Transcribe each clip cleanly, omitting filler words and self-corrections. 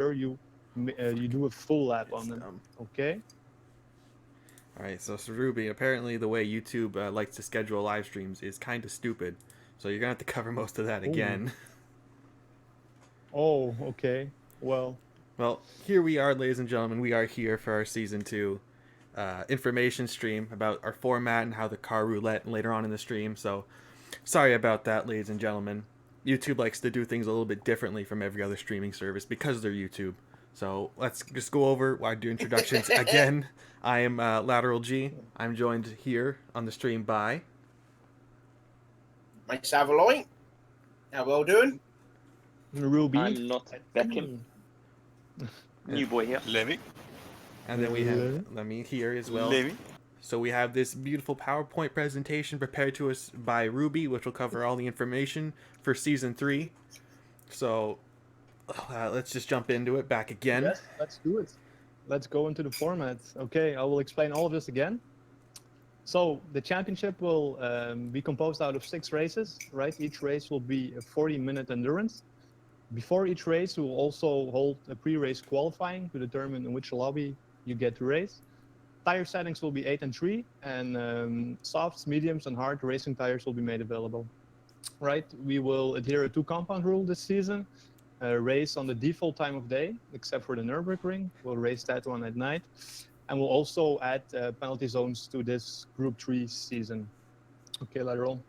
sure you do a full lap on them. Okay. All right, so Ruby, apparently the way YouTube likes to schedule live streams is kind of stupid. So you're gonna have to cover most of that Oh. again. Oh. Okay. Well. Well, here we are, ladies and gentlemen. We are here for our season 2 information stream about our format and how the car roulette later on in the stream. So sorry about that, ladies and gentlemen. YouTube likes to do things a little bit differently from every other streaming service because they're YouTube. So let's just go over why I do introductions again. I am Lateral G. I'm joined here on the stream by Mike Savaloy. How well doing? Ruby. I'm not Beckham. New boy here. Levy. and then we have Lemmy here as well. Levy. So we have this beautiful PowerPoint presentation prepared to us by Ruby, which will cover all the information for Season 3. So let's just jump into it back again. Yes, let's do it. Let's go into the format. Okay, I will explain all of this again. So the championship will be composed out of 6 races, right? Each race will be a 40-minute endurance. Before each race, we will also hold a pre-race qualifying to determine in which lobby you get to race. Tire settings will be 8 and 3, and softs, mediums, and hard racing tires will be made available. Right? We will adhere to 2-compound rule this season. Race on the default time of day, except for the Nürburgring. We'll race that one at night. And we'll also add penalty zones to this Group 3 season. Okay, lateral.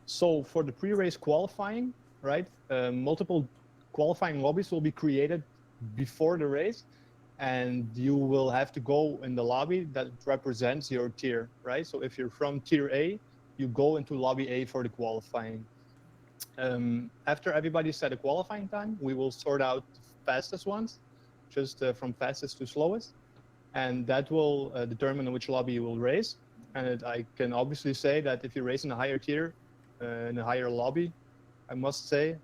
So for the pre-race qualifying, right, multiple qualifying lobbies will be created before the race, and you will have to go in the lobby that represents your tier, right? So if you're from tier A, you go into lobby A for the qualifying. After everybody set a qualifying time, we will sort out the fastest ones, just from fastest to slowest, and that will determine which lobby you will race. And I can obviously say that if you race in a higher tier, in a higher lobby, I must say,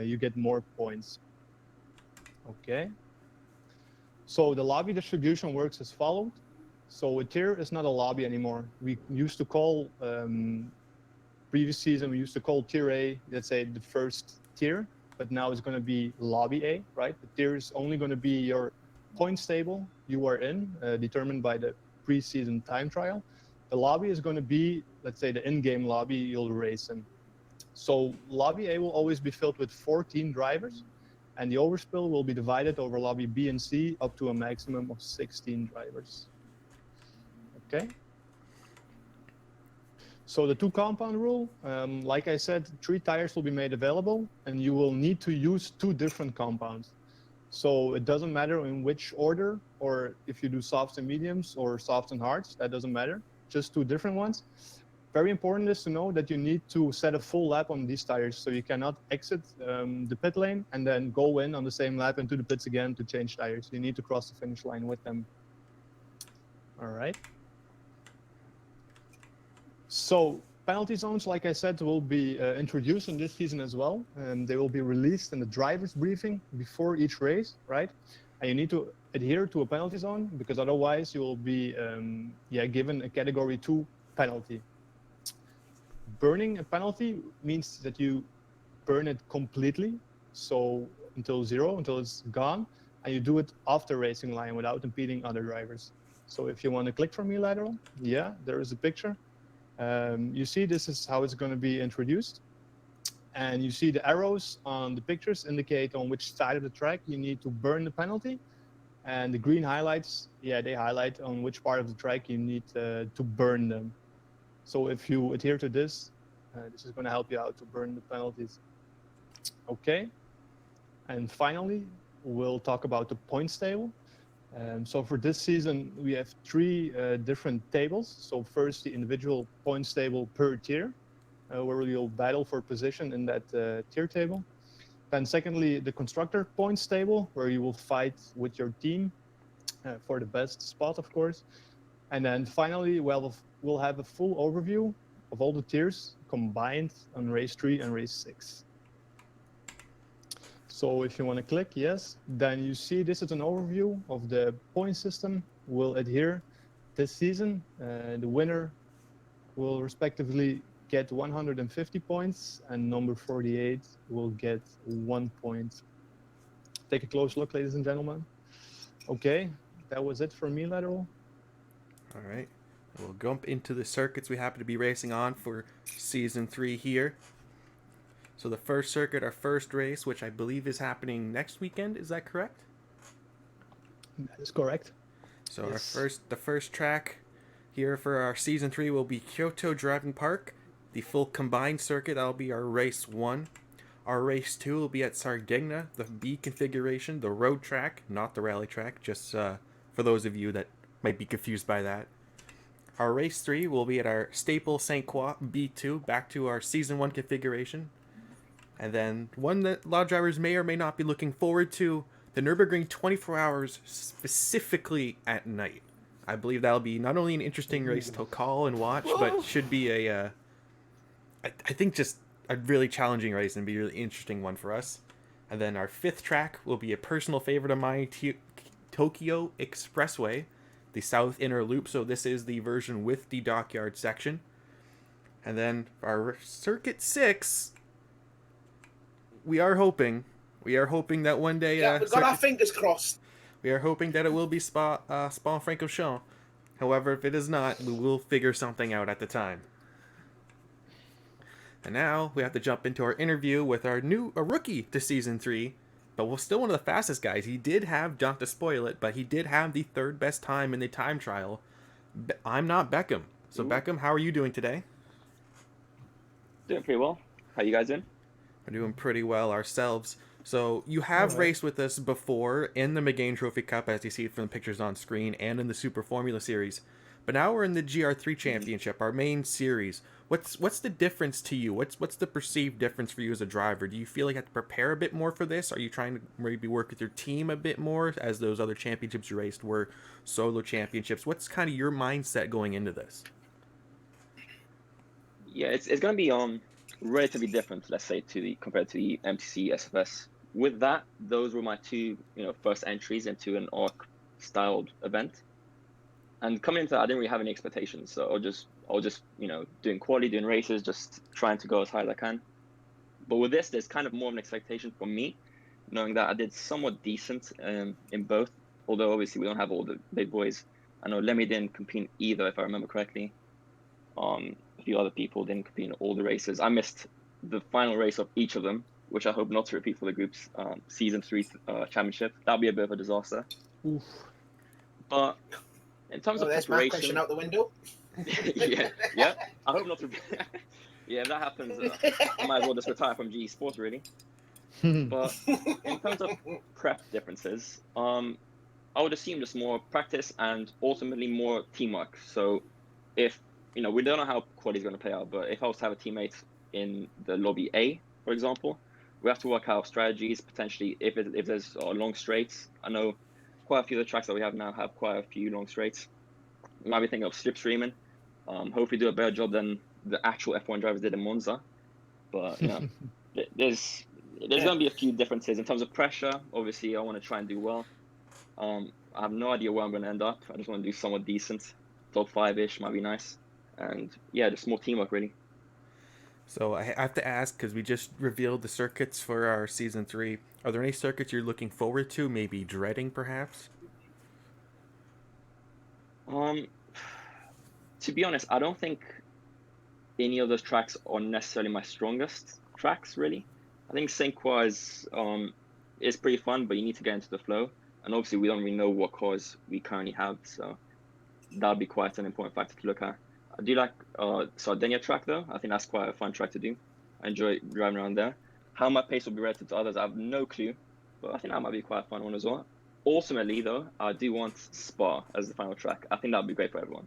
you get more points. Okay. So the lobby distribution works as follows. So a tier is not a lobby anymore. We used to call, previous season, we used to call tier A, let's say the first tier, but now it's going to be lobby A, right? The tier is only going to be your points table you are in, determined by the pre-season time trial. The lobby is going to be, let's say, the in-game lobby you'll race in. So lobby A will always be filled with 14 drivers, and the overspill will be divided over lobby B and C up to a maximum of 16 drivers. Okay. So the 2-compound rule, like I said, 3 tires will be made available, and you will need to use 2 different compounds. So it doesn't matter in which order, or if you do softs and mediums or softs and hards, that doesn't matter. Just 2 different ones. Very important is to know that you need to set a full lap on these tires, so you cannot exit the pit lane and then go in on the same lap into the pits again to change tires. You need to cross the finish line with them. All right. So penalty zones, like I said, will be introduced in this season as well. They will be released in the driver's briefing before each race, right? And you need to adhere to a penalty zone, because otherwise you will be given a category 2 penalty. Burning a penalty means that you burn it completely, so until 0, until it's gone, and you do it off the racing line without impeding other drivers. So if you want to click for me, lateral, yeah, there is a picture. You see, this is how it's going to be introduced. And you see the arrows on the pictures indicate on which side of the track you need to burn the penalty. And the green highlights, yeah, they highlight on which part of the track you need to burn them. So if you adhere to this, this is going to help you out to burn the penalties. Okay. And finally, we'll talk about the points table. So for this season, we have 3 different tables. So first, the individual points table per tier, where you'll battle for position in that tier table. Then secondly, the constructor points table, where you will fight with your team for the best spot, of course. And then finally, we'll have a full overview of all the tiers combined on race 3 and race 6. So if you want to click yes, then you see this is an overview of the point system we'll adhere this season. The winner will respectively get 150 points, and number 48 will get 1 point. Take a close look, ladies and gentlemen. Okay, that was it for me, Lateral. All right. We'll jump into the circuits we happen to be racing on for Season 3 here. So the first circuit, our first race, which I believe is happening next weekend, is that correct? That is correct. So Yes. the first track here for our Season 3 will be Kyoto Driving Park, the full combined circuit. That'll be our race 1. Our race 2 will be at Sardinia, the B configuration, the road track, not the rally track, just for those of you that might be confused by that. Our race 3 will be at our staple St. Croix B2, back to our Season 1 configuration. And then one that a lot of drivers may or may not be looking forward to, the Nürburgring 24 hours, specifically at night. I believe that'll be not only an interesting race to call and watch, but should be I think just a really challenging race and be a really interesting one for us. And then our 5th track will be a personal favorite of mine, Tokyo Expressway, the South Inner Loop. So this is the version with the dockyard section. And then our Circuit 6, we are hoping that one day... Yeah, we've got our fingers crossed. We are hoping that it will be Spa-Francorchamps. However, if it is not, we will figure something out at the time. And now we have to jump into our interview with a rookie to Season 3, but we're still one of the fastest guys. He did have, not to spoil it, but he did have the 3rd best time in the time trial. I'm not Beckham. So Ooh. Beckham, how are you doing today? Doing pretty well. How you guys doing? We're doing pretty well ourselves. So you have raced with us before in the McGain Trophy Cup, as you see from the pictures on screen, and in the Super Formula Series. But now we're in the GR3 Championship, our main series. What's the difference to you? What's the perceived difference for you as a driver? Do you feel like you have to prepare a bit more for this? Are you trying to maybe work with your team a bit more, as those other championships you raced were solo championships? What's kind of your mindset going into this? Yeah, it's going to be relatively different, let's say, compared to the MTC SFS. With that, those were my 2 first entries into an ARC styled event. And coming into that, I didn't really have any expectations, so I was just doing quality, doing races, just trying to go as high as I can. But with this, there's kind of more of an expectation from me, knowing that I did somewhat decent in both. Although obviously we don't have all the big boys. I know Lemmy didn't compete either, if I remember correctly. A few other people didn't compete in all the races. I missed the final race of each of them, which I hope not to repeat for the group's Season 3 championship. That'll be a bit of a disaster. Oof. But in terms of There's my preparation, question out the window. yeah. I hope not to. Yeah, if that happens, I might as well just retire from GE Sports, really. But in terms of prep differences, I would assume just more practice and ultimately more teamwork. So if we don't know how quality is going to play out, but if I was to have a teammate in the lobby A, for example, we have to work out strategies potentially if there's long straights. I know quite a few of the tracks that we have now have quite a few long straights. We might be thinking of slipstreaming. Hopefully do a better job than the actual F1 drivers did in Monza. But there's going to be a few differences in terms of pressure. Obviously, I want to try and do well. I have no idea where I'm going to end up. I just want to do somewhat decent. Top 5-ish might be nice. And yeah, just more teamwork, really. So I have to ask, because we just revealed the circuits for our Season 3. Are there any circuits you're looking forward to, maybe dreading, perhaps? To be honest, I don't think any of those tracks are necessarily my strongest tracks, really. I think St. Croix is pretty fun, but you need to get into the flow. And obviously, we don't really know what cars we currently have, so that'll be quite an important factor to look at. I do like Sardinia track, though. I think that's quite a fun track to do. I enjoy driving around there. How my pace will be relative to others, I have no clue, but I think that might be quite a fun one as well. Ultimately, though, I do want Spa as the final track. I think that would be great for everyone.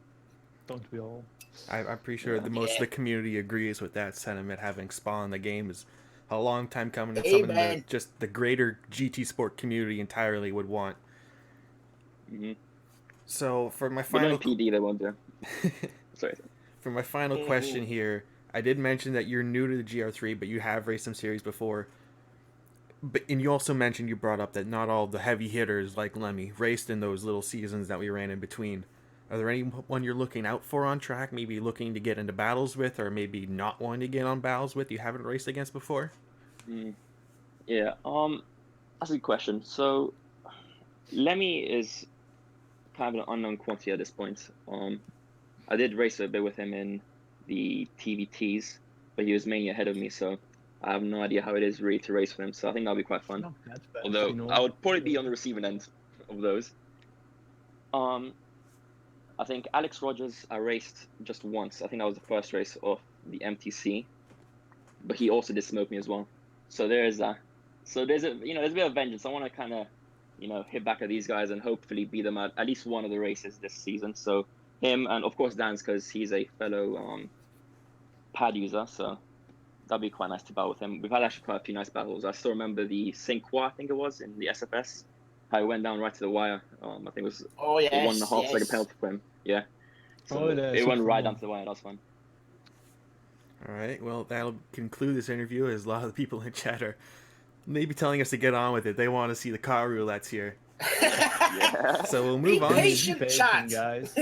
Don't we all? I'm pretty sure most of the community agrees with that sentiment. Having Spa in the game is a long time coming, and something that just the greater GT Sport community entirely would want. Mm-hmm. So for my final PD, they won't do. Sorry. For my final question here, I did mention that you're new to the GR3, but you have raced some series before. And you also mentioned, you brought up that not all the heavy hitters like Lemmy raced in those little seasons that we ran in between. Are there anyone you're looking out for on track? Maybe looking to get into battles with, or maybe not wanting to get on battles with you haven't raced against before? Yeah. That's a good question. So Lemmy is kind of an unknown quantity at this point. I did race a bit with him in the TVTs, but he was mainly ahead of me, so I have no idea how it is really to race with him. So I think that'll be quite fun. No, that's bad. Although You know, I would probably be on the receiving end of those. I think Alex Rogers, I raced just once. I think that was the first race of the MTC, but he also did smoke me as well. So there's that. So there's a there's a bit of vengeance. I want to kind of hit back at these guys and hopefully beat them at least one of the races this season. So him and of course Dan's, because he's a fellow pad user. So that'd be quite nice to battle with him. We've had actually quite a few nice battles. I still remember the Saint Croix, I think it was, in the SFS. How it went down right to the wire. I think it was Oh yes, 1.5 yes. second penalty for him. Yeah. So it went right down to the wire. That was fun. All right, well, that'll conclude this interview, as a lot of the people in chat are maybe telling us to get on with it. They want to see the car roulettes here. Yeah. So we'll move on. Patient, chat. guys.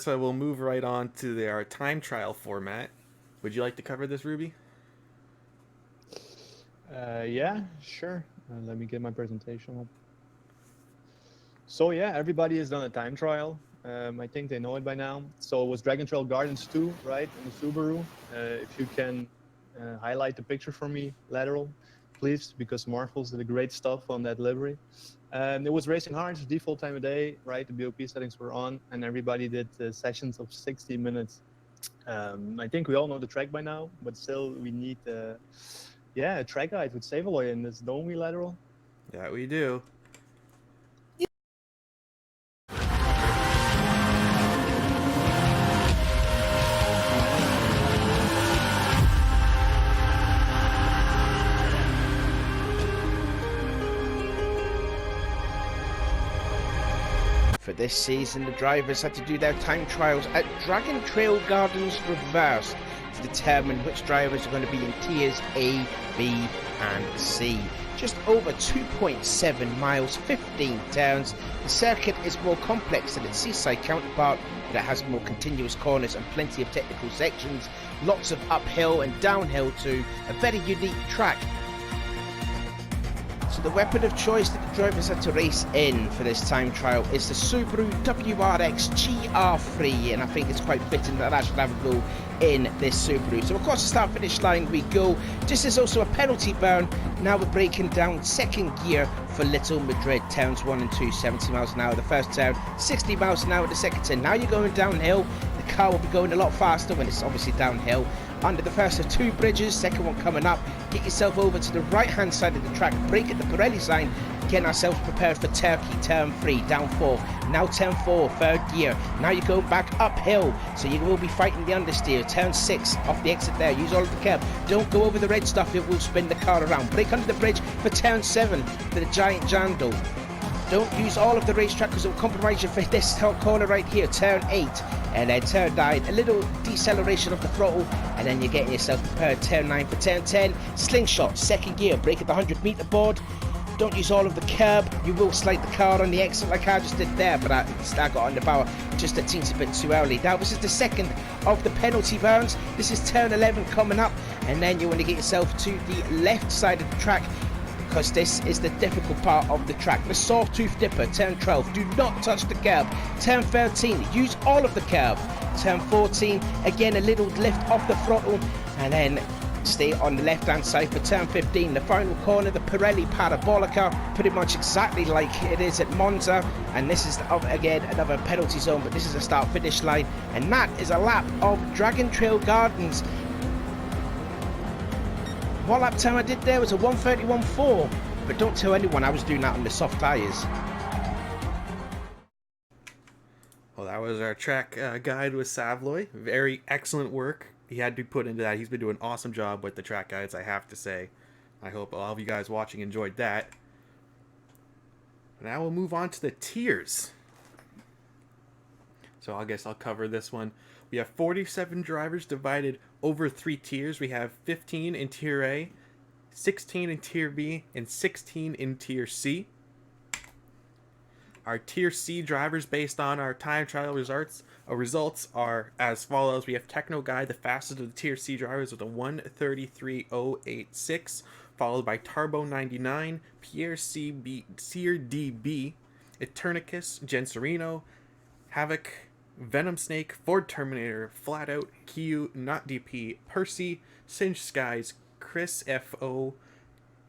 So we'll move right on to our time trial format. Would you like to cover this, Ruby? Yeah, sure. Let me get my presentation up. So yeah, everybody has done a time trial. I think they know it by now. So it was Dragon Trail Gardens 2, right, in the Subaru. If you can highlight the picture for me, lateral, please, because Marvels did a great stuff on that livery. It was racing hard, default time of day, right? The BOP settings were on, and everybody did sessions of 60 minutes. I think we all know the track by now, but still we need a track guide with Savealoy in this, don't we, lateral? Yeah, we do. For this season, the drivers had to do their time trials at Dragon Trail Gardens Reverse to determine which drivers are going to be in tiers A, B and C. Just over 2.7 miles, 15 turns. The circuit is more complex than its seaside counterpart, but it has more continuous corners and plenty of technical sections, lots of uphill and downhill too. A very unique track. So the weapon of choice that the drivers had to race in for this time trial is the Subaru WRX GR3, and I think it's quite fitting that I should have a go in this Subaru. So across the start finish line we go. This is also a penalty burn. Now we're breaking down second gear for Little Madrid. Turns 1 and 2, 70 miles an hour the first turn, 60 miles an hour the second turn. Now you're going downhill. The car will be going a lot faster when it's obviously downhill. Under the first of two bridges, second one coming up, get yourself over to the right hand side of the track, brake at the Pirelli sign, getting ourselves prepared for Turkey, turn 3, down 4, now turn 4, third gear, now you're going back uphill, so you will be fighting the understeer, turn 6, off the exit there, use all of the curb, don't go over the red stuff, it will spin the car around, brake under the bridge for turn 7, to the giant Jandal. Don't use all of the racetrack because it will compromise you for this corner right here, turn 8, and then turn 9, a little deceleration of the throttle, and then you're getting yourself prepared, turn 9 for turn 10, slingshot, second gear, brake at the 100-meter board. Don't use all of the curb, you will slide the car on the exit like I just did there, but I got on the power just a teensy bit too early. Now this is the second of the penalty burns, this is turn 11 coming up, and then you want to get yourself to the left side of the track, because this is the difficult part of the track. The Sawtooth Dipper, turn 12, do not touch the curb. Turn 13, use all of the curb. Turn 14, again a little lift off the throttle, and then stay on the left hand side for turn 15. The final corner, the Pirelli Parabolica, pretty much exactly like it is at Monza, and this is again another penalty zone, but this is a start finish line, and that is a lap of Dragon Trail Gardens. What lap time I did there was a 1:31.4, but don't tell anyone I was doing that on the soft tyres. Well, that was our track guide with Savloy. Very excellent work he had to put into that. He's been doing an awesome job with the track guides, I have to say. I hope all of you guys watching enjoyed that. Now we'll move on to the tiers. So I guess I'll cover this one. We have 47 drivers divided over 3 tiers. We have 15 in Tier A, 16 in Tier B, and 16 in Tier C. Our Tier C drivers based on our time trial results are as follows. We have Techno Guy, the fastest of the Tier C drivers with a 1:33.086, followed by Tarbo 99, Pierre CB, Sear DB, Eternicus, Genserino, Havoc, Venom Snake, Ford Terminator, Flat Out, Q, Not DP, Percy, Singe Skies, Chris FO,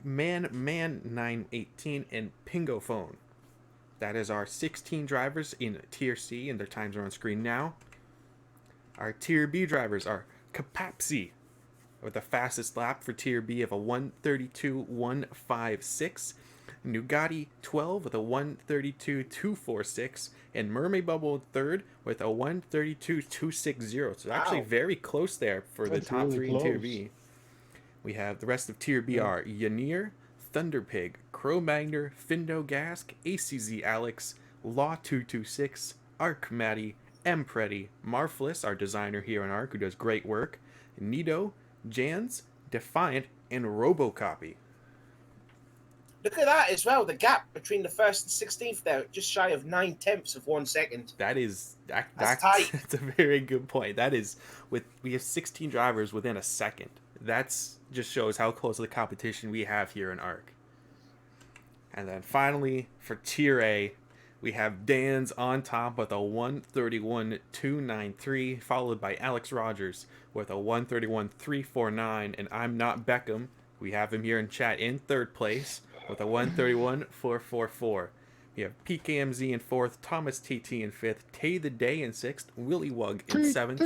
Man 918, and Pingo Phone. That is our 16 drivers in Tier C, and their times are on screen now. Our Tier B drivers are Kapapsi, with the fastest lap for Tier B of a 1:32.156, Nugatti 12 with a 1:32.246, and Mermaid Bubble third with a 1:32.260. So actually very close there for the top really three close. in Tier B. We have the rest of Tier B are Yanir, Thunderpig, Cro-Magner, Findo Gask, ACZ Alex, Law 226, Arc Matty, M Preddy, Marflis, our designer here on Arc who does great work, Nido, Jans, Defiant, and Robocopy. Look at that as well. The gap between the first and 16th there, just shy of 9/10 of 1 second. That's tight. That's a very good point. That is we have 16 drivers within a second. That's just shows how close of the competition we have here in Arc. And then finally for Tier A, we have Dan's on top with a 1:31.293, followed by Alex Rogers with a 1:31.349, and I'm Not Beckham. We have him here in chat in third place with a 1:31.444. We have PKMZ in fourth, Thomas TT in fifth, Tay the Day in sixth, Willy Wug in seventh,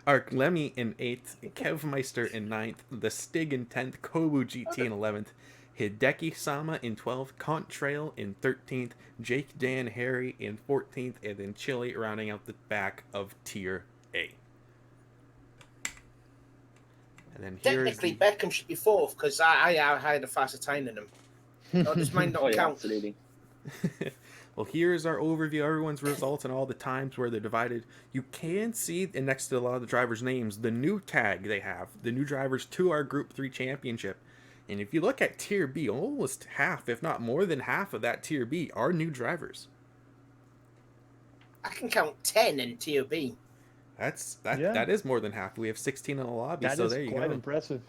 Arc Lemmy in 8th, Kevmeister in 9th, The Stig in 10th, Kobu GT in 11th, Hideki Sama in 12th, Contrail in 13th, Jake Dan Harry in 14th, and then Chili rounding out the back of Tier A. And then Technically, Beckham should be 4th because I had a faster time than him. No, this might not count. Absolutely. Well, here's our overview of everyone's results and all the times where they're divided. You can see, and next to a lot of the drivers' names, the new tag they have, the new drivers to our Group 3 championship. And if you look at Tier B, almost half, if not more than half of that Tier B are new drivers. I can count 10 in Tier B. That is more than half. We have 16 in the lobby, so there you go. That is quite impressive.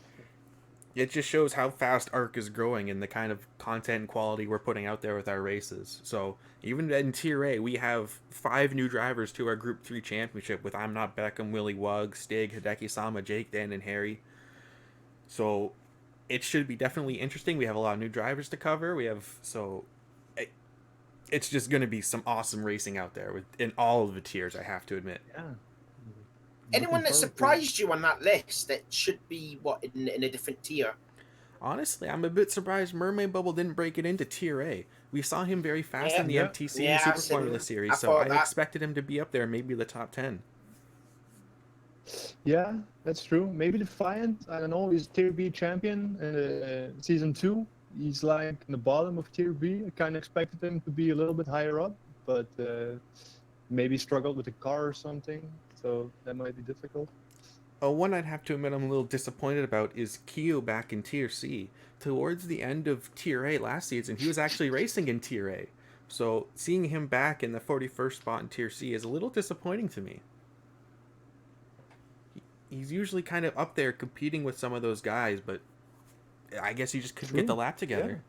It just shows how fast Arc is growing and the kind of content and quality we're putting out there with our races. So even in Tier A, we have 5 new drivers to our Group 3 championship with I'm Not Beckham, Willy Wug, Stig, Hideki Sama, Jake, Dan, and Harry. So it should be definitely interesting. We have a lot of new drivers to cover. It's just going to be some awesome racing out there in all of the tiers, I have to admit. Yeah. Anyone that surprised you on that list that should be, in a different tier? Honestly, I'm a bit surprised Mermaid Bubble didn't break it into Tier A. We saw him very fast in the MTC and Super Formula Series, so I expected him to be up there, maybe the top 10. Yeah, that's true. Maybe Defiant, I don't know, he's Tier B champion in Season 2. He's like in the bottom of Tier B. I kind of expected him to be a little bit higher up, but maybe struggled with the car or something, so that might be difficult. One I'd have to admit I'm a little disappointed about is Kyo back in Tier C. Towards the end of Tier A last season, he was actually racing in Tier A. So seeing him back in the 41st spot in Tier C is a little disappointing to me. He's usually kind of up there competing with some of those guys, but I guess he just couldn't get the lap together.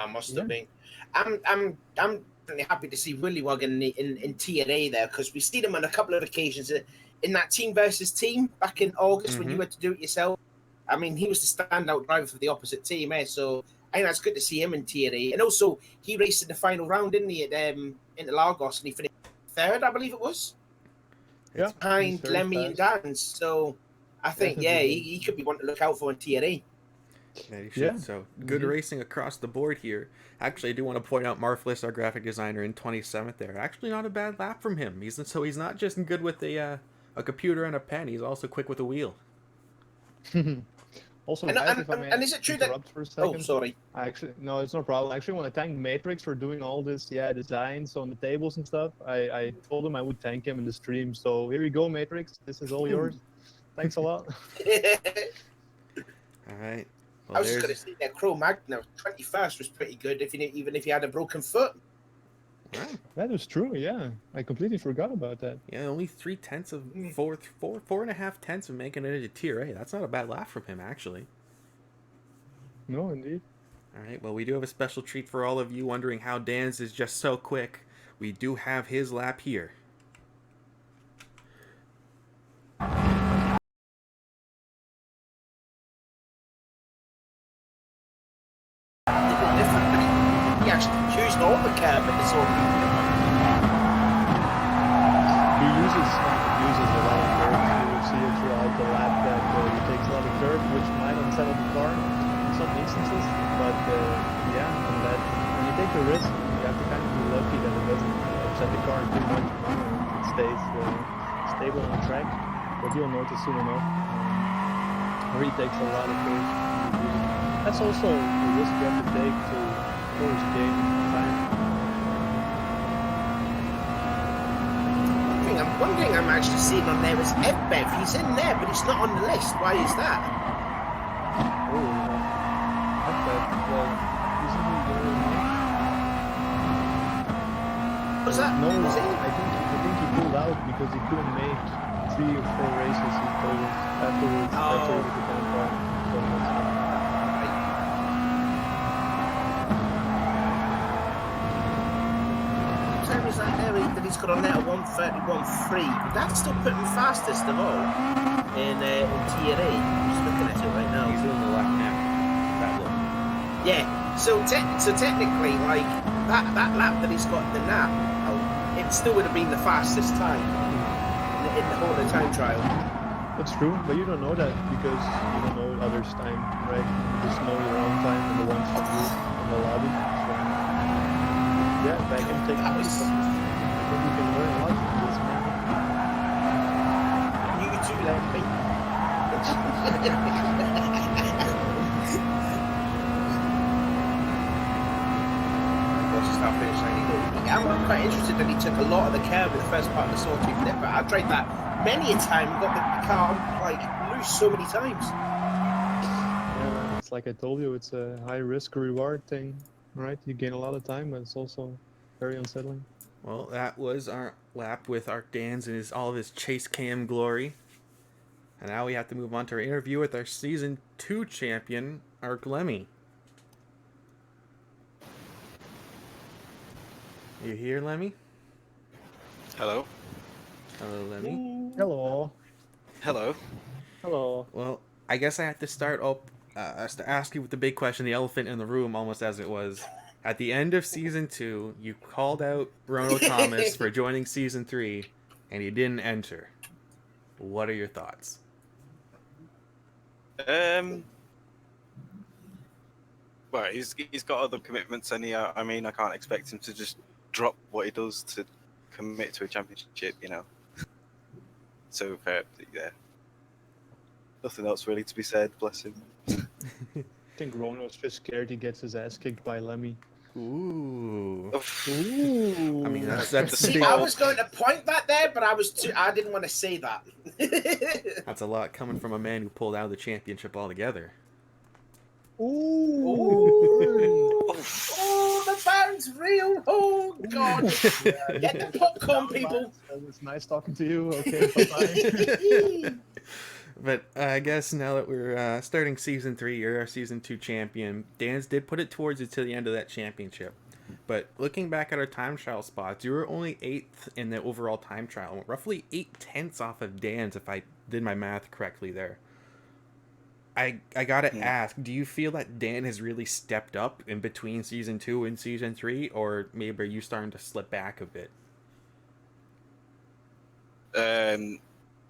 Must have been. I'm really happy to see Willy Wug in Tier A there, because we've seen him on a couple of occasions in that team versus team back in August when you had to do it yourself. I mean, he was the standout driver for the opposite team, so I think that's good to see him in Tier A. And also, he raced in the final round, didn't he, at Interlagos, and he finished 3rd, I believe it was. Yeah, behind Lemmy and Dan. So I think, he could be one to look out for in Tier A. Yeah, he should. So good racing across the board here. Actually, I do want to point out Marflis, our graphic designer, in 27th there. Actually, not a bad lap from him. He's not just good with a computer and a pen. He's also quick with a wheel. Also, and is it true that? For a second, oh, sorry. No, it's no problem. I actually want to thank Matrix for doing all this, designs on the tables and stuff. I told him I would thank him in the stream. So here you go, Matrix. This is all yours. Thanks a lot. All right. Well, I was just going to say that Cro-Magnon 21st was pretty good, even if you had a broken foot. Right. That was true. Yeah, I completely forgot about that. Yeah, only 3/10 of 4.5 of making it into Tier A. That's not a bad lap from him, actually. No, indeed. All right. Well, we do have a special treat for all of you wondering how Dan's is just so quick. We do have his lap here. He actually used all the curb at the sort of He uses a lot of curve. You will see it throughout the lap that he takes a lot of curve, which might unsettle the car in some instances. But yeah, when you take the risk, you have to kind of be lucky that it doesn't upset the car too much. It stays stable on track. But you'll notice soon enough where he takes a lot of curve. That's also the risk you have to take to, of course, gain time. One thing I'm actually seeing on there is FBEV. He's in there, but he's not on the list. Why is that? Oh, that's bad. Well, isn't he going What's that? No, Is it? I think he pulled out because he couldn't make 3 or 4 races he told us afterwards. After he became car. So that's Time is that there that he's got on there 1:31.3, but that's still putting fastest of all in Tier A. I'm just looking at it right now. He's doing the lap now. That look. Yeah, so technically, like that lap that he's got in the nap, it still would have been the fastest time in the whole of the time trial. That's true, but you don't know that because you don't know others' time, right? You just know your own time and the ones you do in the lobby. So, yeah, back and take That notes. was- I think you can learn a lot from this, man. You too, like me. I'm quite interested that he took a lot of the curb in the first part of the Sawtooth Nipper. I tried that many a time, got the car like loose so many times. Yeah, it's like I told you, it's a high risk reward thing, right? You gain a lot of time, but it's also very unsettling. Well, that was our lap with our Dan's and all of his chase cam glory. And now we have to move on to our interview with our Season 2 champion, our Lemmy. You here, Lemmy? Hello. Hello, Lemmy. Hello. Hello. Hello. Well, I guess I have to start up to ask you with the big question, the elephant in the room, almost as it was. At the end of Season 2, you called out Rono Thomas for joining Season 3, and he didn't enter. What are your thoughts? Well, he's got other commitments, and I mean, I can't expect him to just drop what he does to commit to a championship, you know. So, yeah. Nothing else really to be said, bless him. I think Rono's just scared he gets his ass kicked by Lemmy. Ooh. Ooh. I mean, that's See, I was going to point that there, but I didn't want to say that. that's a lot coming from a man who pulled out of the championship altogether. Ooh. Oh, the band's real. Oh, God. Get the popcorn, people. It was nice talking to you. Okay, bye-bye. But I guess now that we're starting Season 3, you're our Season 2 champion. Dan's did put it towards you to the end of that championship. But looking back at our time trial spots, you were only 8th in the overall time trial. Roughly 8/10 off of Dan's, if I did my math correctly there. I gotta ask, do you feel that Dan has really stepped up in between Season 2 and Season 3? Or maybe are you starting to slip back a bit?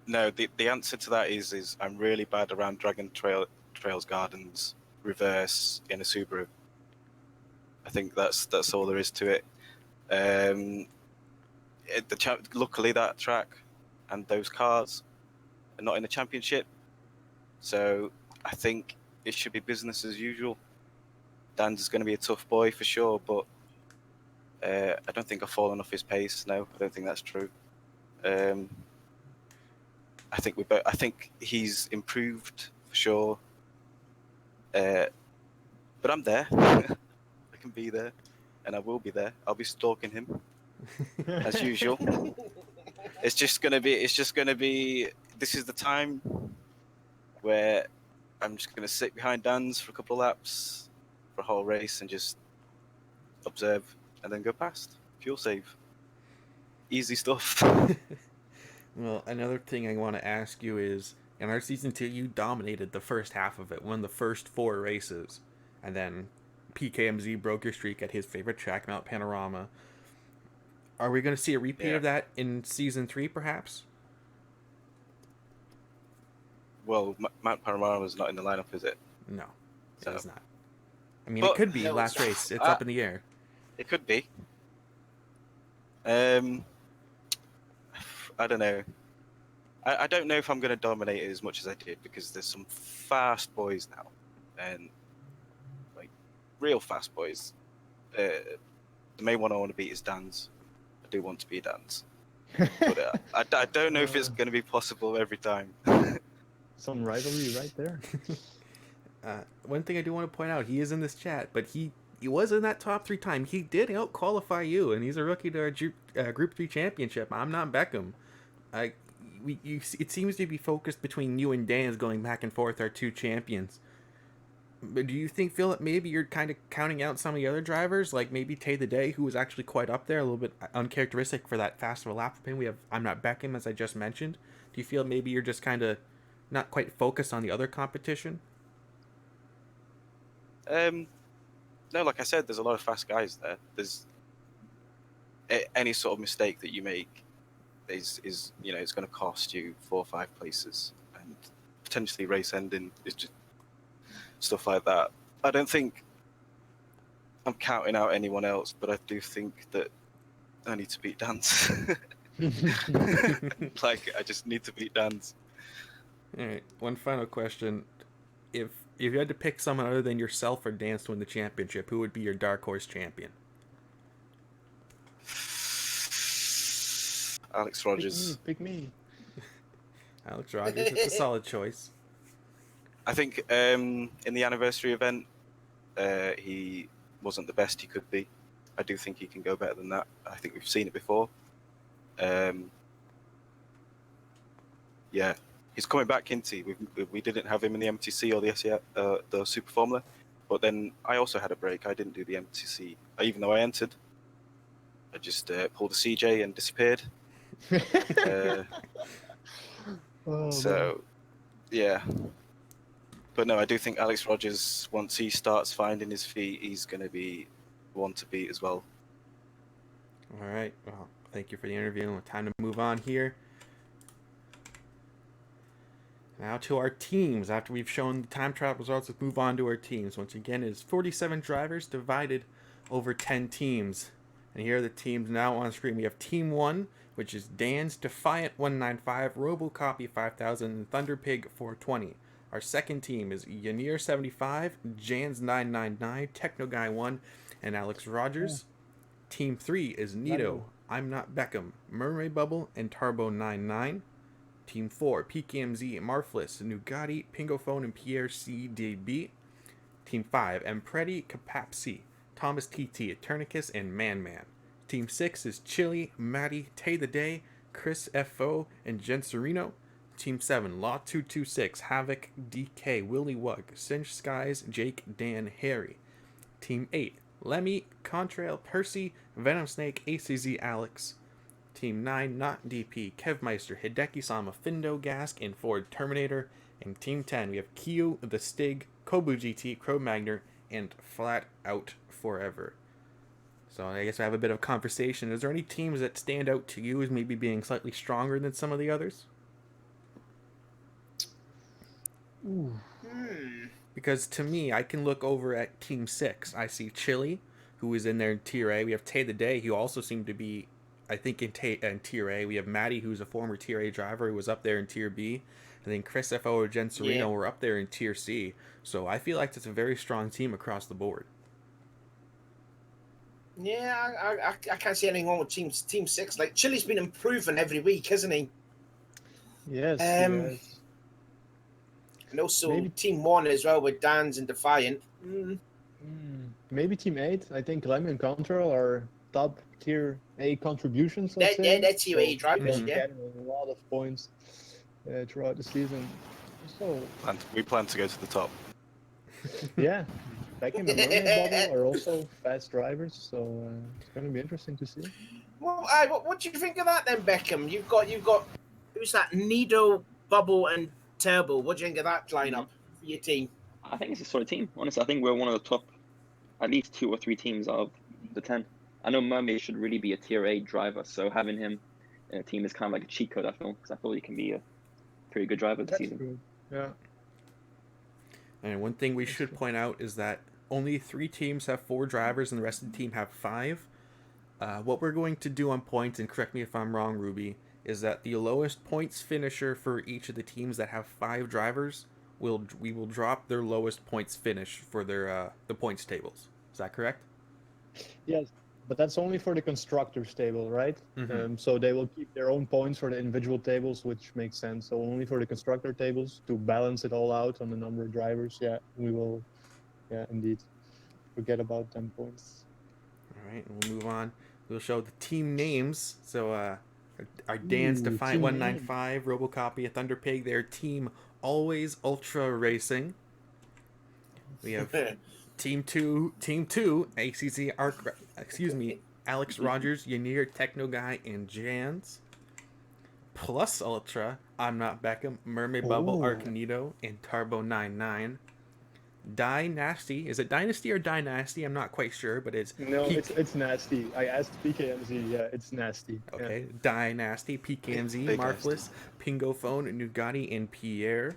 No, the answer to that is I'm really bad around Dragon Trails Gardens reverse in a Subaru. I think that's all there is to it. Luckily that track and those cars are not in the championship, so I think it should be business as usual. Dan's is going to be a tough boy for sure, but I don't think I've fallen off his pace. No, I don't think that's true. I think he's improved for sure. But I'm there. I can be there, and I will be there. I'll be stalking him as usual. It's just gonna be. This is the time where I'm just gonna sit behind Dan's for a couple of laps for a whole race and just observe, and then go past. Fuel save. Easy stuff. Well, another thing I want to ask you is, in our season 2, you dominated the first half of it, won the first 4 races, and then PKMZ broke your streak at his favorite track, Mount Panorama. Are we going to see a repeat of that in season 3, perhaps? Well, Mount Panorama is not in the lineup, is it? No, it So- is not. I mean, But- it could be last race. It's up in the air. It could be. I don't know. I don't know if I'm going to dominate it as much as I did, because there's some fast boys now, and like real fast boys. The main one I want to beat is Dan's. I do want to beat Dan's, but I don't know if it's going to be possible every time. Some rivalry right there. One thing I do want to point out, he is in this chat, but he was in that top 3 time. He did out-qualify you, and he's a rookie to our Group 3 championship. I'm not Beckham. It seems to be focused between you and Dan's going back and forth, our 2 champions. But do you think, Phil, that maybe you're kind of counting out some of the other drivers, like maybe Tay the Day, who was actually quite up there, a little bit uncharacteristic for that fast of a lap for him? We have I'm Not Beckham, as I just mentioned. Do you feel maybe you're just kind of not quite focused on the other competition? No, like I said, there's a lot of fast guys there. There's any sort of mistake that you make is it's going to cost you 4 or 5 places and potentially race ending. It's just stuff like that. I don't think I'm counting out anyone else, but I do think that I need to beat Dan's. Like, I just need to beat Dan's. All right, one final question. If you had to pick someone other than yourself or Dance to win the championship, who would be your dark horse champion? Alex Rogers. Pick me. Alex Rogers. It's a solid choice. I think in the anniversary event, he wasn't the best he could be. I do think he can go better than that. I think we've seen it before. Yeah, he's coming back, Kinty. We didn't have him in the MTC or the Super Formula, but then I also had a break. I didn't do the MTC, even though I entered. I just pulled a CJ and disappeared. Yeah. But no, I do think Alex Rogers, once he starts finding his feet, he's going to be one to beat as well. All right. Well, thank you for the interview. Time to move on here. Now to our teams. After we've shown the time trial results, let's move on to our teams. Once again, it's 47 drivers divided over 10 teams. And here are the teams now on screen. We have Team 1, which is Dan's Defiant 195, Robocopy 5000, and Thunderpig 420. Our second team is Yanir 75, Jans 999, Techno Guy 1, and Alex Rogers. Team 3 is Nito, I'm Not Beckham, Mermaid Bubble, and Tarbo 99. Team 4, PKMZ, Marfless, Nugatti, Pingophone, and Pierre CDB. Team 5, Empredi, Capapsi, Thomas TT, Eternicus, and Man. Team 6 is Chili, Maddie, Tay the Day, Chris FO, and Jen Serino. Team 7, Law 226, Havoc, DK, Willy Wug, Cinch Skies, Jake, Dan, Harry. Team 8, Lemmy, Contrail, Percy, Venom Snake, ACZ, Alex. Team 9, Not DP, Kevmeister, Hideki Sama, Findo, Gask, and Ford Terminator. And Team 10, we have Kyu, The Stig, Kobu GT, Crow Magner, and Flat Out Forever. So I guess I have a bit of conversation. Is there any teams that stand out to you as maybe being slightly stronger than some of the others? Ooh. Because to me, I can look over at Team 6. I see Chili, who is in there in Tier A. We have Tay the Day, who also seemed to be, I think, in Tier A. We have Maddie, who's a former Tier A driver, who was up there in Tier B. And then Chris FO or Jen Serino were up there in Tier C. So I feel like it's a very strong team across the board. Yeah, I can't see anything wrong with Team 6. Like, Chili's been improving every week, hasn't he? Yes. And also Maybe- Team 1 as well with Dan's and Defiant. Maybe Team 8. I think Lem and Control are top tier A contributions. Let's Yeah, say. they're tier A drivers, They're yeah. getting a lot of points throughout the season. So We plan to go to the top. yeah, Beckham and Mermaid Bubble are also fast drivers. So it's going to be interesting to see. Well, what do you think of that then, Beckham? You've got who's that? Nido, Bubble, and Turbo. What do you think of that lineup for your team? I think it's a solid team. Honestly, I think we're one of the top, at least 2 or 3 teams out of the 10. I know Mermaid should really be a tier A driver, so having him in a team is kind of like a cheat code, I feel, because I feel he can be a pretty good driver this That's season. true. Yeah. And one thing we should point out is that only 3 teams have 4 drivers and the rest of the team have 5. What we're going to do on points, and correct me if I'm wrong, Ruby, is that the lowest points finisher for each of the teams that have 5 drivers, we will drop their lowest points finish for their the points tables. Is that correct? Yes, but that's only for the constructors table, right? So they will keep their own points for the individual tables, which makes sense. So only for the constructor tables to balance it all out on the number of drivers. Yeah, we will. Yeah, indeed. Forget about them points. All right, and we'll move on. We'll show the team names. So our Dan's Ooh, Defiant team 195, Robocopy, a Thunder Pig, their team Always Ultra Racing. We have Team 2, ACZ Alex Rogers, Yanir, Techno Guy, and Jans. Plus Ultra, I'm Not Beckham, Mermaid Bubble, Ooh. Arcanito, and Turbo 99. Dynasty, is it Dynasty or Dynasty? I'm not quite sure, but it's No, it's nasty. I asked PKMZ. Yeah, it's nasty. okay. Dynasty, PKMZ, Big Marvelous, Pingo Phone, Nugatti, and Pierre.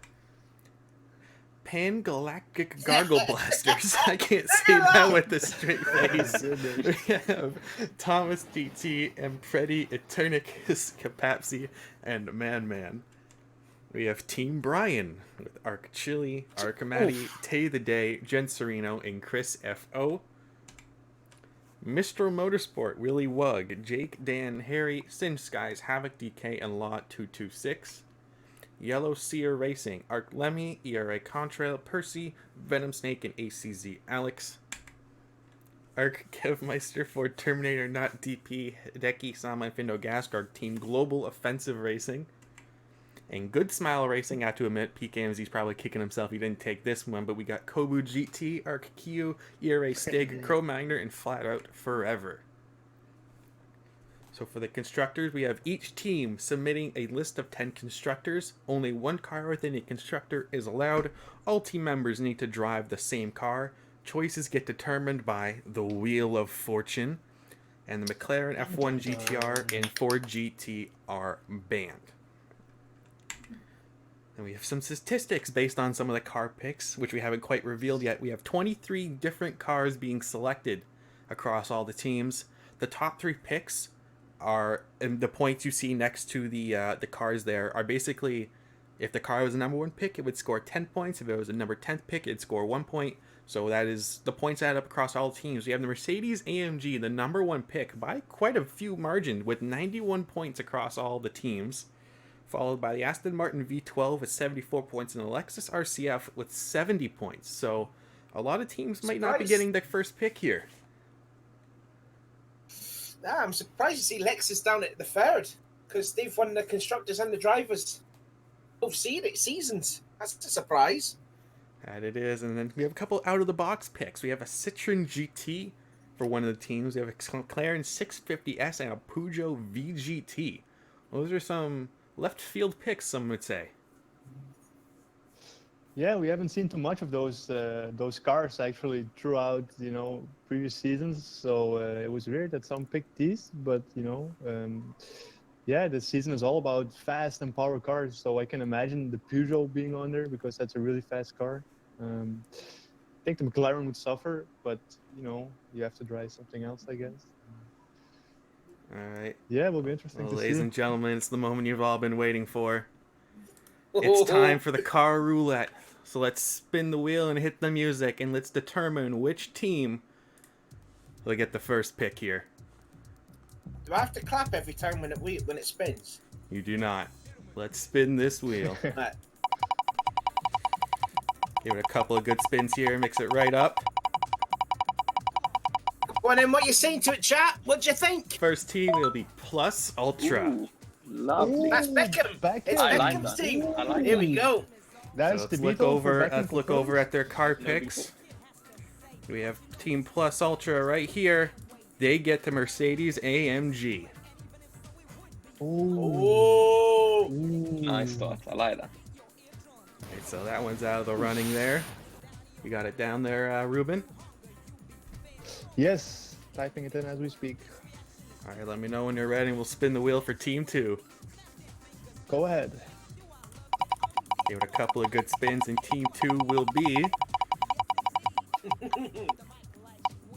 Pan-Galactic Gargle Blasters. I can't say that with a straight face. We have Thomas DT, Empredi, Eternicus, Capapsi, and Man. We have Team Brian with Arc Chili, Arcamati, Tay the Day, Jen Sereno, and Chris F.O. Mr. Motorsport, Willie Wug, Jake, Dan, Harry, Singe Skies, Havoc DK, and Lot 226. Yellow Seer Racing, Arc Lemmy, ERA Contrail, Percy, Venom Snake, and ACZ Alex. Arc Kevmeister for Terminator, Not DP, Hideki, Sama, and Findo Gasgard, Team Global Offensive Racing. And Good Smile Racing, I have to admit, PKMZ's probably kicking himself he didn't take this one, but we got Kobu GT, Arc Q, ERA Stig, Crow Magner, and Flat Out Forever. So for the constructors, we have each team submitting a list of 10 constructors. Only 1 car within a constructor is allowed. All team members need to drive the same car. Choices get determined by the Wheel of Fortune. And the McLaren F1 GTR and Ford GT are banned. And we have some statistics based on some of the car picks, which we haven't quite revealed yet. We have 23 different cars being selected across all the teams. The top 3 picks are, and the points you see next to the cars there are basically, if the car was a number 1 pick, it would score 10 points. If it was a number 10th pick, it'd score 1 point. So that is the points add up across all teams. We have the Mercedes AMG, the number 1 pick by quite a few margin, with 91 points across all the teams. Followed by the Aston Martin V12 with 74 points, and the Lexus RCF with 70 points. So a lot of teams might not be getting the first pick here. I'm surprised to see Lexus down at the 3rd, because they've won the constructors and the drivers both seasons. That's a surprise. That it is. And then we have a couple out-of-the-box picks. We have a Citroen GT for one of the teams. We have a McLaren 650S and a Peugeot VGT. Those are some left field picks, some would say. Yeah, we haven't seen too much of those cars actually throughout previous seasons. So it was weird that some picked these, but yeah, this season is all about fast and power cars. So I can imagine the Peugeot being on there because that's a really fast car. I think the McLaren would suffer, but you have to drive something else, I guess. All right. Yeah, it will be interesting Well, to see. ladies and gentlemen, it's the moment you've all been waiting for. It's time for the car roulette. So let's spin the wheel and hit the music, and let's determine which team will get the first pick here. Do I have to clap every time when it spins? You do not. Let's spin this wheel. Right. Give it a couple of good spins here, mix it right up. Go on then, what you saying to it, chat? What do you think? First team will be Plus Ultra. Ooh, lovely. That's Beckham. Beckham. It's I like Beckham's that. team. I like Here that. we go. That's So the let's look Beetle for over. Beckham Let's look confirmed. over at their car picks. We have Team Plus Ultra right here. They get the Mercedes AMG. Oh. Nice thought. I like that. Alright, so that one's out of the running there. You got it down there, Ruben? Yes, typing it in as we speak. Alright, let me know when you're ready. We'll spin the wheel for Team 2. Go ahead. Give it a couple of good spins, and Team 2 will be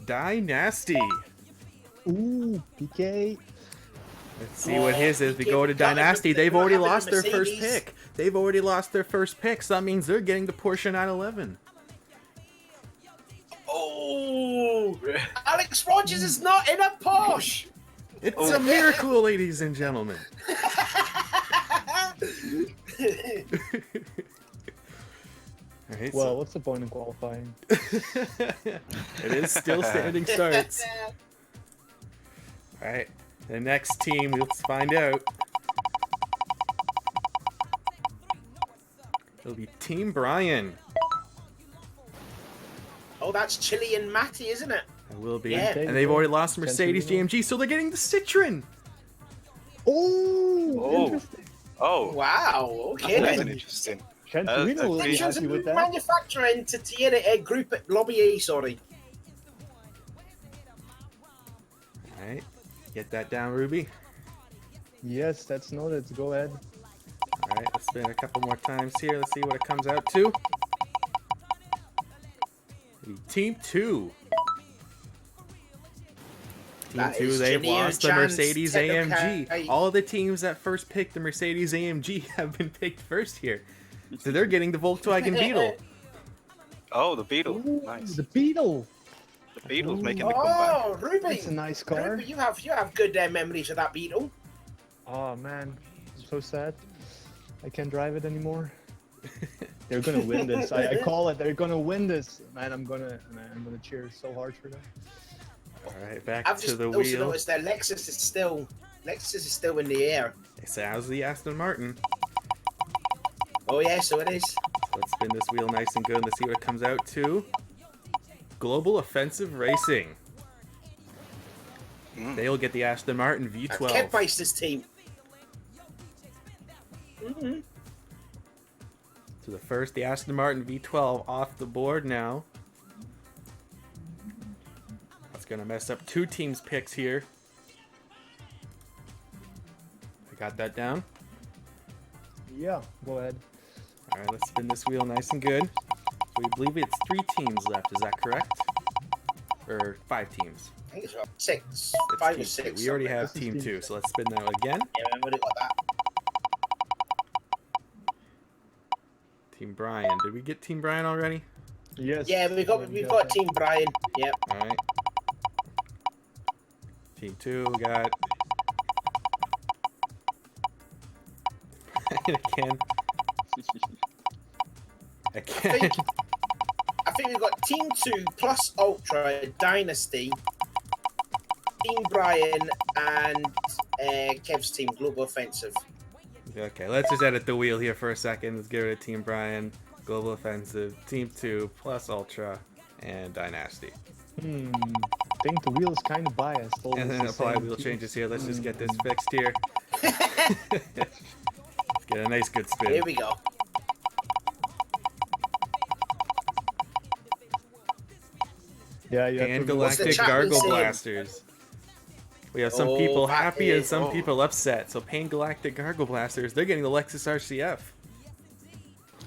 Dynasty. Ooh, PK. Let's see what his is. We go to Dynasty. They've already lost their first pick. They've already lost their first pick, so that means they're getting the Porsche 911. Oh. Alex Rogers is not in a Porsche. It's a miracle, ladies and gentlemen. Alright, Well, what's the point in qualifying? it is still standing starts. Alright, the next team, let's find out. It'll be Team Brian. Oh, that's Chili and Matty, isn't it? It will be. Yeah. And they've already lost the Mercedes GMG, so they're getting the Citroen. Oh, interesting. Oh, Wow. Okay that's then. an interesting. Cantorino will be Pictures happy of with that. manufacturing to Thierry Group at Lobby A, sorry. Alright, get that down, Ruby. Yes, that's noted. Go ahead. Alright, let's spin a couple more times here. Let's see what it comes out to. Team 2. Team That 2, is they've Janine lost the Jan's Mercedes Technocat. AMG. All the teams that first picked the Mercedes AMG have been picked first here. So they're getting the Volkswagen Beetle. Oh, the Beetle. Ooh, Nice. the Beetle. The Beetle's making the comeback. Oh, Ruby. It's a nice car. Ruby, you have good memories of that Beetle. Oh man, I'm so sad. I can't drive it anymore. They're gonna win this. I call it. They're gonna win this, man. I'm gonna cheer so hard for them. Alright, back I've to just the also wheel. noticed that Lexus is still in the air. So how's the Aston Martin? Oh yeah, so it is. Let's spin this wheel nice and good. Let's see what it comes out to. Global Offensive Racing. They'll get the Aston Martin That's V12. Kev Meister's team. Mm-hmm. So the Aston Martin V12 off the board now. That's gonna mess up two teams' picks here. I got that down. Yeah, go ahead. All right, let's spin this wheel nice and good. So we believe it's 3 teams left. Is that correct? Or 5 teams? I think it's about 6, It's 5 team or 6. two. We already have This is team team 2, so let's spin that again. Yeah, we already got that. Team Brian. Did we get Team Brian already? Yes. Yeah, we've got Team Brian. Yep. All right. Team 2 we got. Again. I think we've got Team 2 plus Ultra Dynasty, Team Brian, and Kev's team Global Offensive. Okay, let's just edit the wheel here for a second. Let's get rid of Team Brian, Global Offensive, Team 2, plus Ultra, and Dynasty. I think the wheel is kind of biased. Always And then the apply same wheel team. changes here. Let's just get this fixed here. Let's get a nice good spin. Here we go. Yeah, you have And to What's the Galactic chat Gargle saying? Blasters. We have some Oh, people that happy and is- some people upset. So Pain Galactic Gargle Blasters, they're getting the Lexus RCF.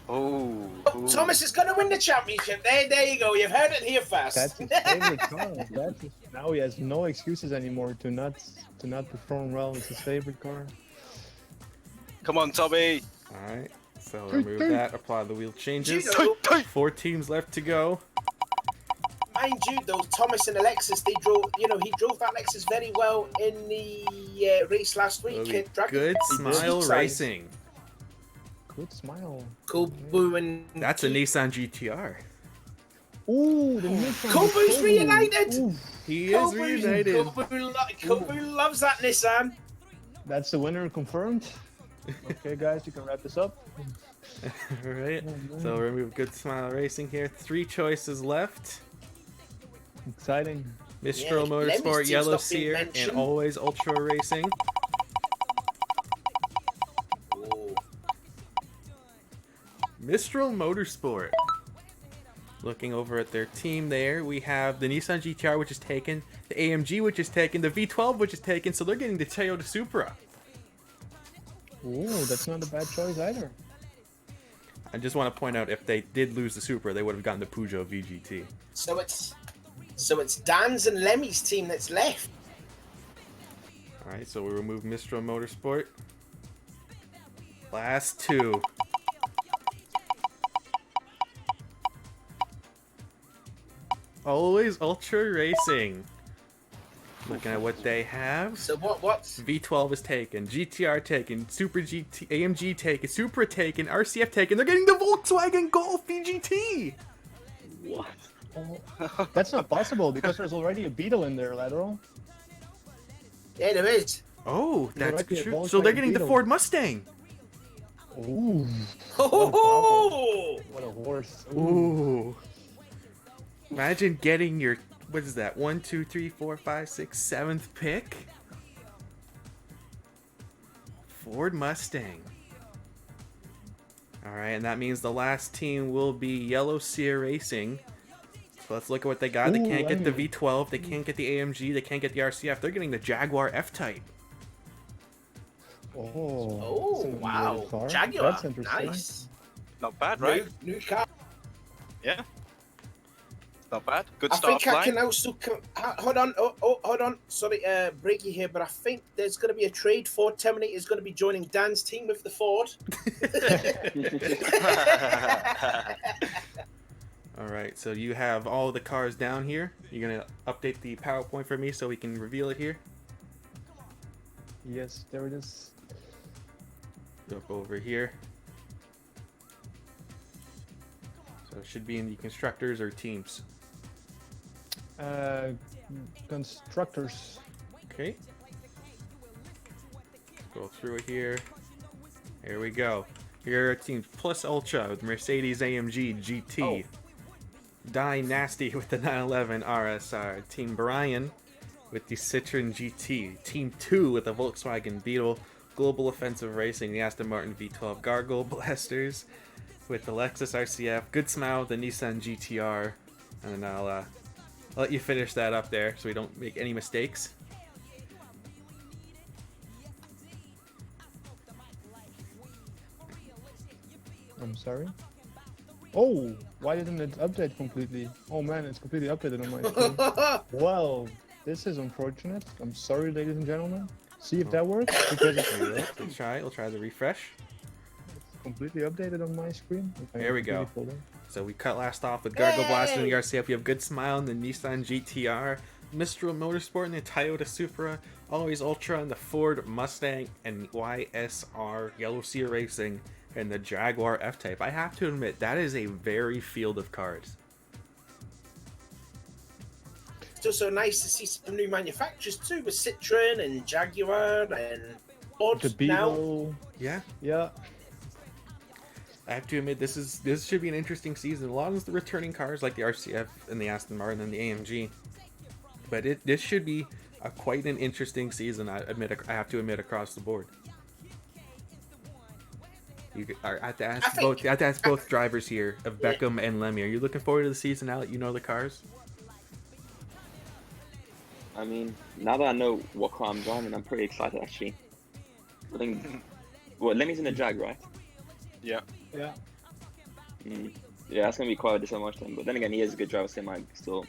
Oh, Oh, Thomas is going to win the championship. There you go. You've heard it here first. That's his favorite car. Now he has no excuses anymore to not perform well. It's his favorite car. come on, Tommy. Alright, so remove that, apply the wheel changes. Judo, 4 teams left to go. mind you, though, Thomas and Alexis, he drove that Lexus very well in the race last week. It'll be at Dragon. Good He did. Smile Sweet Racing. Good smile. Kobu and That's a Nissan GTR. Ooh, the Nissan. Kobu's Kobu. reunited. He is reunited. Kobu loves that Nissan. That's the winner confirmed. Okay, guys, you can wrap this up. All right. So we'll remove Good Smile Racing here. 3 choices left. Exciting. Mistral Yeah, Motorsport, Lemmy's team Yellow stopped being Seer, and mentioned. Always Ultra Racing. Oh. Mistral Motorsport. Looking over at their team there, we have the Nissan GTR, which is taken, the AMG, which is taken, the V12, which is taken, so they're getting the Toyota Supra. Ooh, that's not a bad choice either. I just want to point out, if they did lose the Supra, they would have gotten the Peugeot VGT. So it's Dan's and Lemmy's team that's left. All right, so we remove Mistral Motorsport. Last 2. Always Ultra Racing. Looking at what they have. So what's V12 is taken, GTR taken, Super GT, AMG taken, Supra taken, RCF taken. They're getting the Volkswagen Golf VGT. What? Oh, that's not possible because there's already a Beetle in there, lateral. yeah, there is. Oh, that's might be a true. So they're Volkswagen getting the Beetle. Ford Mustang. Ooh, Oh, what a horse. Ooh. Imagine getting your, what is that? 1, 2, 3, 4, 5, 6, 7th pick. Ford Mustang. All right, and that means the last team will be Yellow Seer Racing. So let's look at what they got. They Ooh, can't get the Emmy. V12. They can't get the AMG. They can't get the RCF. They're getting the Jaguar F-Type. Oh, that's an wow. underrated car. Jaguar. That's interesting. Nice. Not bad, right? New car. Yeah. Not bad. Good I start think I line. can also hold on. Hold on. Sorry, break you here, but I think there's going to be a trade. Ford Terminator is going to be joining Dan's team with the Ford. All right, so you have all the cars down here. You're going to update the PowerPoint for me so we can reveal it here. Yes, there it is. Look over here. So it should be in the constructors or teams. Constructors. Okay. Go through it here. Here we go. Here are teams: Plus Ultra with Mercedes AMG GT. Dynasty with the 911 RSR. Team Brian with the Citroen GT. Team 2 with the Volkswagen Beetle. Global Offensive Racing, the Aston Martin V12 Gargoyle Blasters with the Lexus RCF. Good Smile with the Nissan GTR. And I'll let you finish that up there so we don't make any mistakes. I'm sorry. Oh, why didn't it update completely? Oh man, it's completely updated on my screen. Well, this is unfortunate. I'm sorry, ladies and gentlemen. See if that works, because it's We'll try the refresh. completely updated on my screen. Okay, There we completely go. full in. So we cut last off with Gargoyle Blaster and the RCF. We have Good Smile and the Nissan GTR, Mistral Motorsport and the Toyota Supra, Always Ultra and the Ford Mustang, and YSR Yellow Seer Racing and the Jaguar F-Type. I have to admit, that is a very field of cars. It's also nice to see some new manufacturers too, with Citroen and Jaguar and Ford The now. Beetle. Yeah, Yeah. I have to admit, this should be an interesting season. A lot of the returning cars like the RCF and the Aston Martin and the AMG, but this should be quite an interesting season. I have to admit, across the board. I have to ask both drivers here of Beckham and Lemmy. Are you looking forward to the season now that you know the cars? I mean, now that I know what car I'm driving, I'm pretty excited actually. I think, well, Lemmy's in the Jag, right? Yeah. Yeah. Yeah, that's gonna be quite a disadvantage. But then again, he is a good driver, so he might still,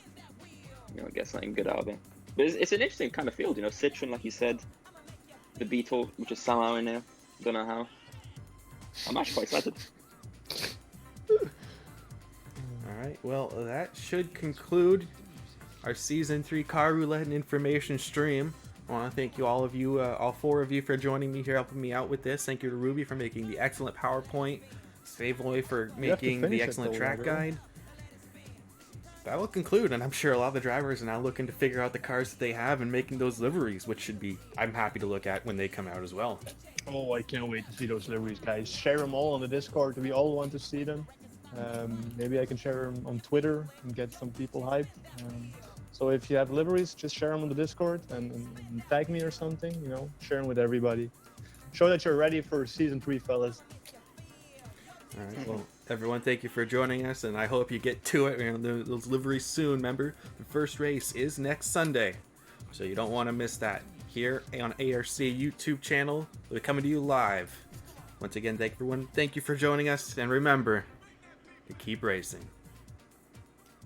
get something good out of it. But it's an interesting kind of field, Citroen, like you said, the Beetle, which is somehow in there. Don't know how. I'm actually quite excited. Alright, well, that should conclude our Season 3 Car Roulette and Information stream. I want to thank you, all 4 of you, for joining me here, helping me out with this. Thank you to Ruby for making the excellent PowerPoint, Savoy for making the excellent track guide. That will conclude, and I'm sure a lot of the drivers are now looking to figure out the cars that they have and making those liveries, which should be, I'm happy to look at when they come out as well. Oh, I can't wait to see those liveries, guys. Share them all on the Discord. We all want to see them. Maybe I can share them on Twitter and get some people hyped. So if you have liveries, just share them on the Discord and tag me or something. You know, share them with everybody. Show that you're ready for season 3, fellas. All right. Well, everyone, thank you for joining us, and I hope you get to it. Those liveries soon. Remember, the first race is next Sunday, so you don't want to miss that. Here on ARC YouTube channel, we're coming to you live. Once again, thank you for joining us, and remember to keep racing.